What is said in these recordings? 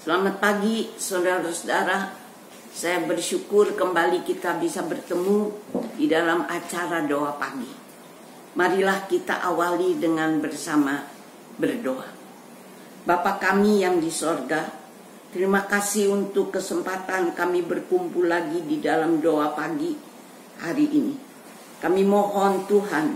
Selamat pagi saudara-saudara. Saya bersyukur kembali kita bisa bertemu di dalam acara doa pagi. Marilah kita awali dengan bersama berdoa. Bapa kami yang di sorga, terima kasih untuk kesempatan kami berkumpul lagi di dalam doa pagi hari ini. Kami mohon Tuhan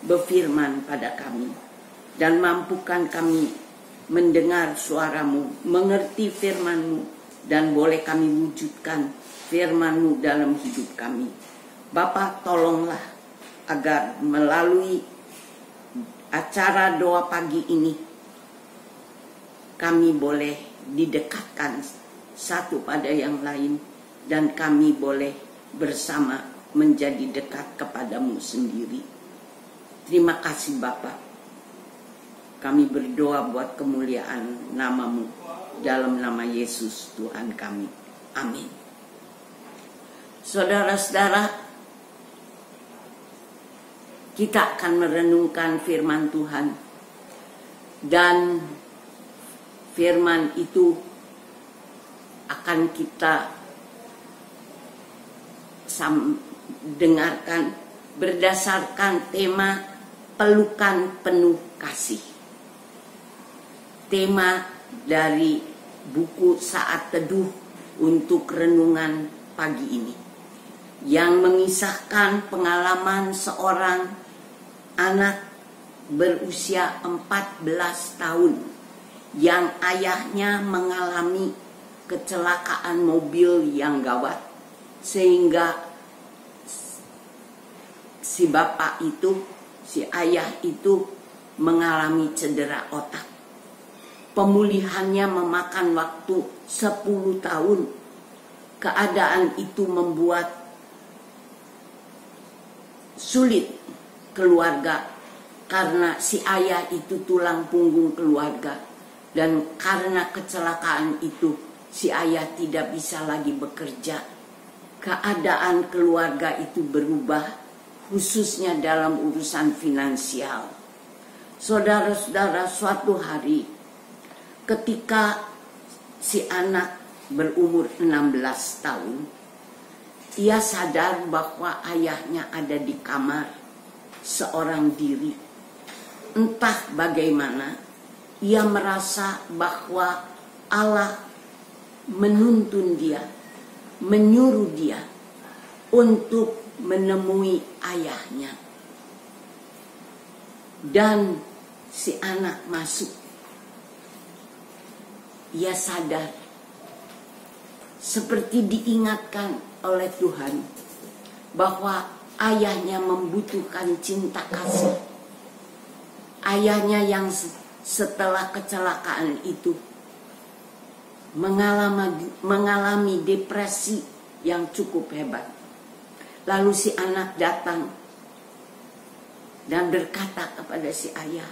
berfirman pada kami dan mampukan kami mendengar suaramu, mengerti firman-Mu, dan boleh kami wujudkan firman-Mu dalam hidup kami. Bapa, tolonglah agar melalui acara doa pagi ini kami boleh didekatkan satu pada yang lain dan kami boleh bersama menjadi dekat kepadamu sendiri. Terima kasih Bapa. Kami berdoa buat kemuliaan nama-Mu dalam nama Yesus Tuhan kami. Amin. Saudara-saudara, kita akan merenungkan firman Tuhan. Dan firman itu akan kita dengarkan berdasarkan tema pelukan penuh kasih. Tema dari buku Saat Teduh untuk renungan pagi ini, yang mengisahkan pengalaman seorang anak berusia 14 tahun yang ayahnya mengalami kecelakaan mobil yang gawat, sehingga si bapak itu, si ayah itu mengalami cedera otak. Pemulihannya memakan waktu 10 tahun. Keadaan itu membuat sulit keluarga karena si ayah itu tulang punggung keluarga. Dan karena kecelakaan itu si ayah tidak bisa lagi bekerja. Keadaan keluarga itu berubah, khususnya dalam urusan finansial. Saudara-saudara, suatu hari ketika si anak berumur 16 tahun, ia sadar bahwa ayahnya ada di kamar seorang diri. Entah bagaimana, ia merasa bahwa Allah menuntun dia, menyuruh dia untuk menemui ayahnya. Dan si anak masuk. Ia sadar, seperti diingatkan oleh Tuhan, bahwa ayahnya membutuhkan cinta kasih. Ayahnya yang setelah kecelakaan itu mengalami depresi yang cukup hebat. Lalu si anak datang dan berkata kepada si ayah,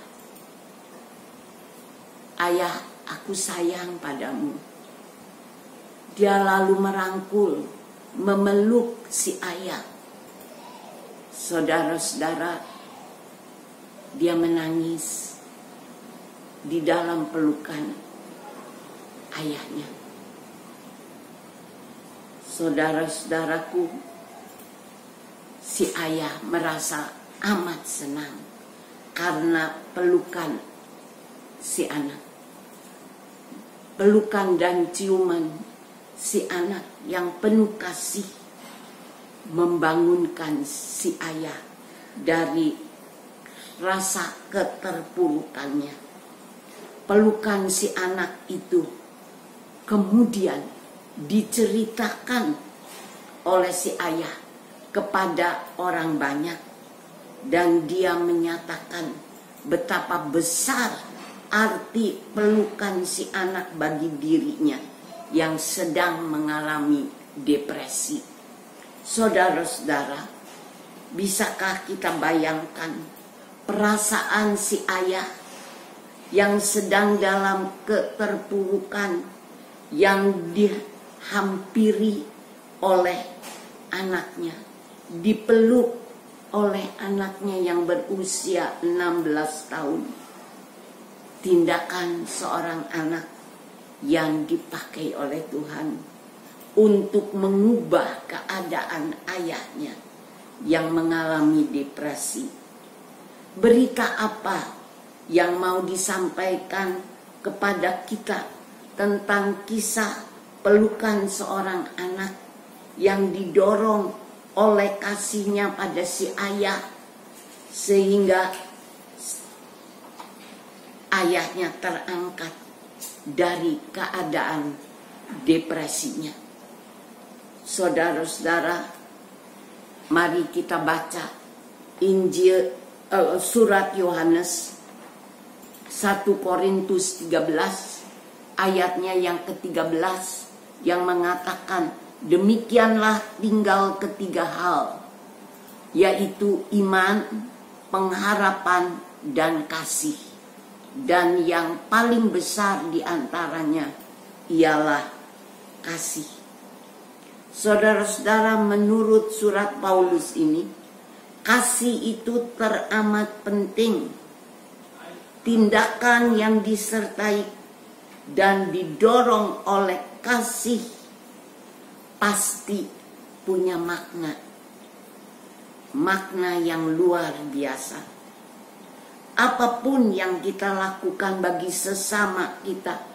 "Ayah, aku sayang padamu." Dia lalu merangkul, memeluk si ayah. Saudara-saudara, dia menangis di dalam pelukan ayahnya. Saudara-saudaraku, si ayah merasa amat senang karena pelukan si anak. Pelukan dan ciuman si anak yang penuh kasih membangunkan si ayah dari rasa keterpurukannya. Pelukan si anak itu kemudian diceritakan oleh si ayah kepada orang banyak, dan dia menyatakan betapa besar arti pelukan si anak bagi dirinya yang sedang mengalami depresi. Saudara-saudara, bisakah kita bayangkan perasaan si ayah yang sedang dalam keterpurukan, yang dihampiri oleh anaknya, dipeluk oleh anaknya yang berusia 16 tahun. Tindakan seorang anak yang dipakai oleh Tuhan untuk mengubah keadaan ayahnya yang mengalami depresi. Berita apa yang mau disampaikan kepada kita tentang kisah pelukan seorang anak yang didorong oleh kasihnya pada si ayah, sehingga ayahnya terangkat dari keadaan depresinya. Saudara-saudara, mari kita baca surat Yohanes 1 Korintus 13 ayatnya yang ke-13 yang mengatakan, demikianlah tinggal ketiga hal, yaitu iman, pengharapan, dan kasih. Dan yang paling besar di antaranya ialah kasih. Saudara-saudara, menurut surat Paulus ini, kasih itu teramat penting. Tindakan yang disertai dan didorong oleh kasih pasti punya makna yang luar biasa. Apapun yang kita lakukan bagi sesama kita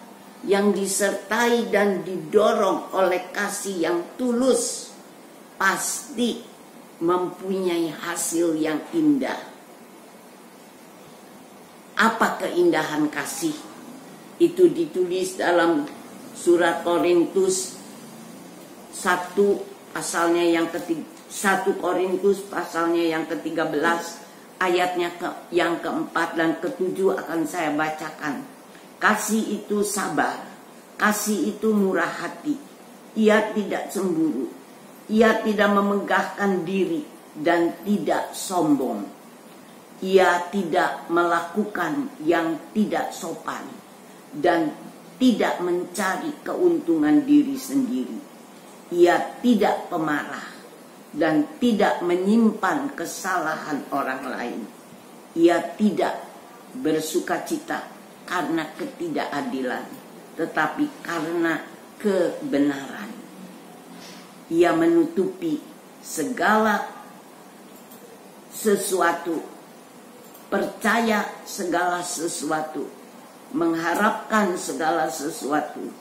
yang disertai dan didorong oleh kasih yang tulus pasti mempunyai hasil yang indah. Apa keindahan kasih? Itu ditulis dalam surat Korintus 1 pasalnya yang ke-1 Korintus pasalnya yang ke-13 ayatnya yang ke-4 dan ke-7 akan saya bacakan. Kasih itu sabar, kasih itu murah hati, ia tidak cemburu, ia tidak memegahkan diri dan tidak sombong, ia tidak melakukan yang tidak sopan dan tidak mencari keuntungan diri sendiri, ia tidak pemarah dan tidak menyimpan kesalahan orang lain, ia tidak bersukacita karena ketidakadilan, tetapi karena kebenaran. Ia menutupi segala sesuatu, percaya segala sesuatu, mengharapkan segala sesuatu,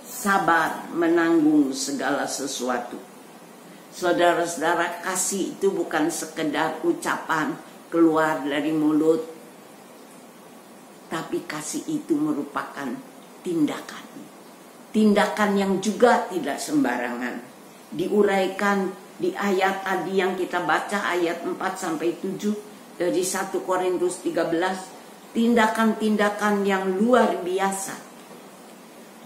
sabar menanggung segala sesuatu. Saudara-saudara, kasih itu bukan sekedar ucapan keluar dari mulut, tapi kasih itu merupakan tindakan. Tindakan yang juga tidak sembarangan. Diuraikan di ayat tadi yang kita baca, ayat 4-7 dari 1 Korintus 13. Tindakan-tindakan yang luar biasa.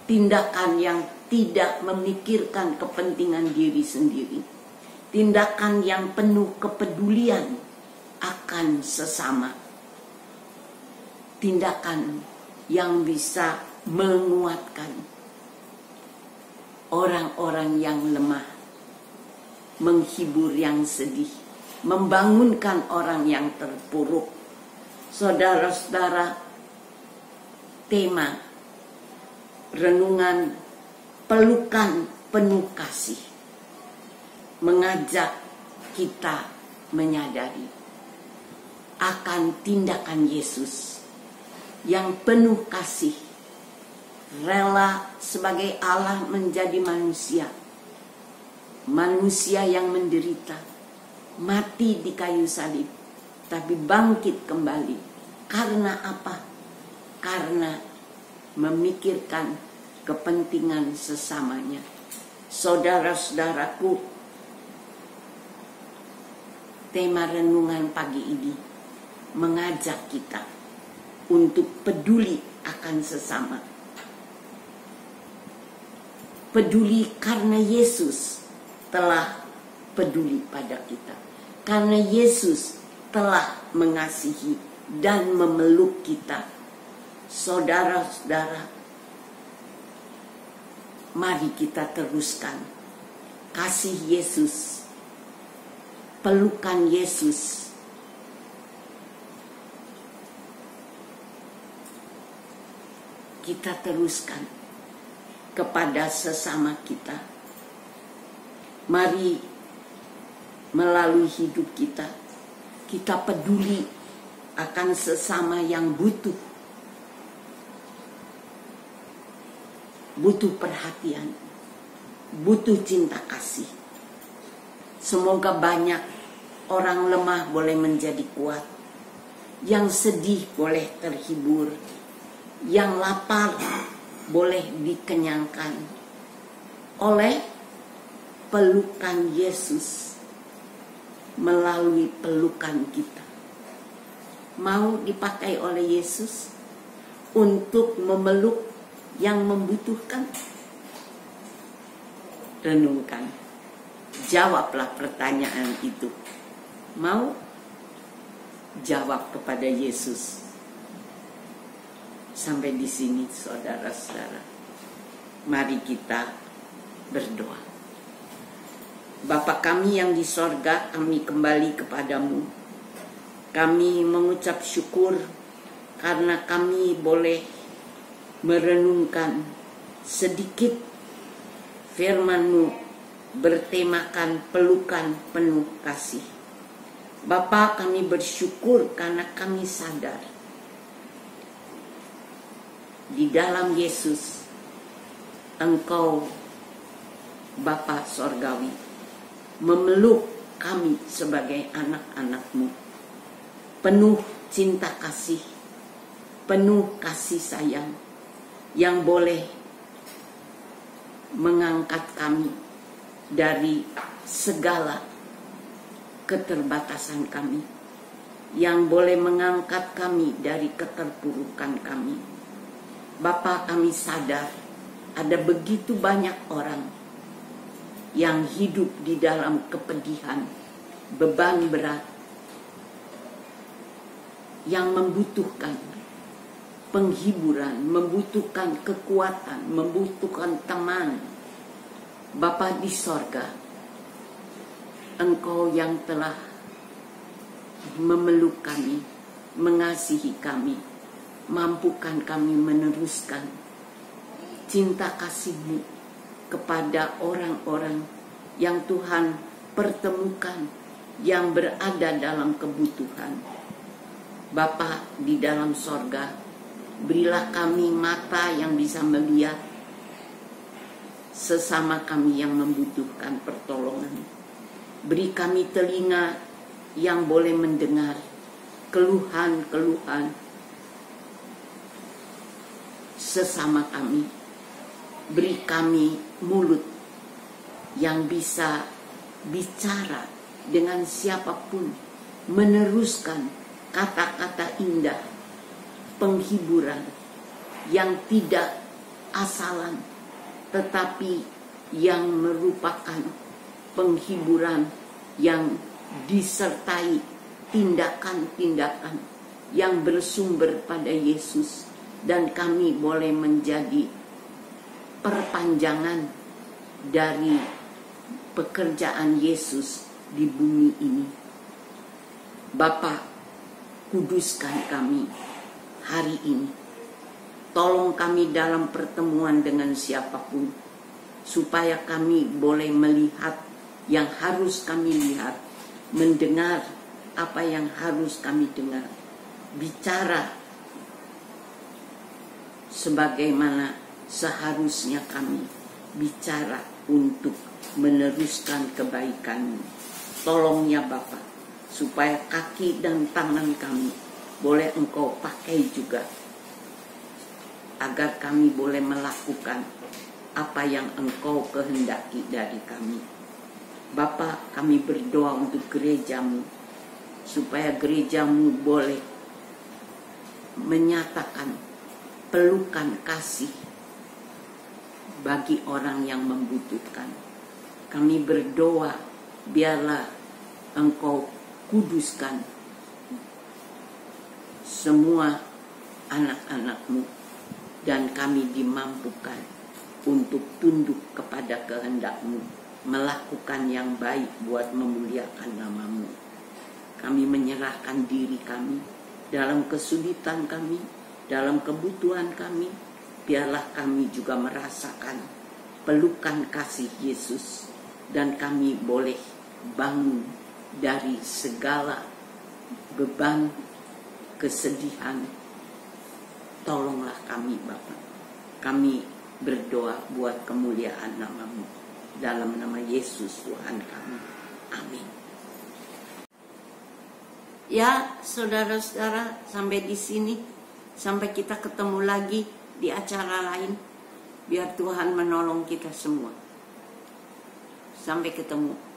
Tindakan yang tidak memikirkan kepentingan diri sendiri. Tindakan yang penuh kepedulian akan sesama. Tindakan yang bisa menguatkan orang-orang yang lemah, menghibur yang sedih, membangunkan orang yang terpuruk. Saudara-saudara, tema renungan pelukan penuh kasih mengajak kita menyadari akan tindakan Yesus yang penuh kasih, rela sebagai Allah menjadi manusia, manusia yang menderita, mati di kayu salib, tapi bangkit kembali. Karena apa? Karena memikirkan kepentingan sesamanya. Saudara-saudaraku, tema renungan pagi ini mengajak kita untuk peduli akan sesama. Peduli karena Yesus telah peduli pada kita. Karena Yesus telah mengasihi dan memeluk kita. Saudara-saudara, mari kita teruskan kasih Yesus, pelukan Yesus. Kita teruskan kepada sesama kita. Mari melalui hidup kita peduli akan sesama yang butuh perhatian, butuh cinta kasih. Semoga banyak orang lemah boleh menjadi kuat, yang sedih boleh terhibur, yang lapar boleh dikenyangkan oleh pelukan Yesus. Melalui pelukan kita mau dipakai oleh Yesus untuk memeluk yang membutuhkan. Renungkan, jawablah pertanyaan itu. Mau? Jawab kepada Yesus. Sampai di sini saudara-saudara, mari kita berdoa. Bapa kami yang di sorga, kami kembali kepadamu. Kami mengucap syukur karena kami boleh merenungkan sedikit firman-Mu bertemakan pelukan penuh kasih. Bapa, kami bersyukur karena kami sadar di dalam Yesus Engkau Bapa Sorgawi memeluk kami sebagai anak-anak-Mu, penuh cinta kasih, penuh kasih sayang, yang boleh mengangkat kami dari segala keterbatasan kami, yang boleh mengangkat kami dari keterpurukan kami. Bapa, kami sadar ada begitu banyak orang yang hidup di dalam kepedihan, beban berat, yang membutuhkan penghiburan, membutuhkan kekuatan, membutuhkan teman. Bapa di sorga, Engkau yang telah memeluk kami, mengasihi kami, mampukan kami meneruskan cinta kasih-Mu kepada orang-orang yang Tuhan pertemukan, yang berada dalam kebutuhan. Bapa di dalam sorga, berilah kami mata yang bisa melihat sesama kami yang membutuhkan pertolongan. Beri kami telinga yang boleh mendengar keluhan-keluhan sesama kami. Beri kami mulut yang bisa bicara dengan siapapun, meneruskan kata-kata indah, penghiburan yang tidak asalan, tetapi yang merupakan penghiburan yang disertai tindakan-tindakan yang bersumber pada Yesus, dan kami boleh menjadi perpanjangan dari pekerjaan Yesus di bumi ini. Bapa, kuduskan kami hari ini. Tolong kami dalam pertemuan dengan siapapun, supaya kami boleh melihat yang harus kami lihat, mendengar apa yang harus kami dengar, bicara sebagaimana seharusnya kami bicara untuk meneruskan kebaikan. Tolong ya Bapa, supaya kaki dan tangan kami boleh Engkau pakai juga, agar kami boleh melakukan apa yang Engkau kehendaki dari kami. Bapa, kami berdoa untuk gereja-Mu, supaya gereja-Mu boleh menyatakan pelukan kasih bagi orang yang membutuhkan. Kami berdoa, biarlah Engkau kuduskan semua anak-anak-Mu, dan kami dimampukan untuk tunduk kepada kehendak-Mu, melakukan yang baik buat memuliakan nama-Mu. Kami menyerahkan diri kami dalam kesulitan kami, dalam kebutuhan kami. biarlah kami juga merasakan pelukan kasih Yesus, dan kami boleh bangun dari segala beban, kesedihan. Tolonglah kami Bapa. Kami berdoa buat kemuliaan nama-Mu. Dalam nama Yesus Tuhan kami. Amin. Ya, saudara-saudara, sampai di sini. Sampai kita ketemu lagi di acara lain. Biar Tuhan menolong kita semua. Sampai ketemu.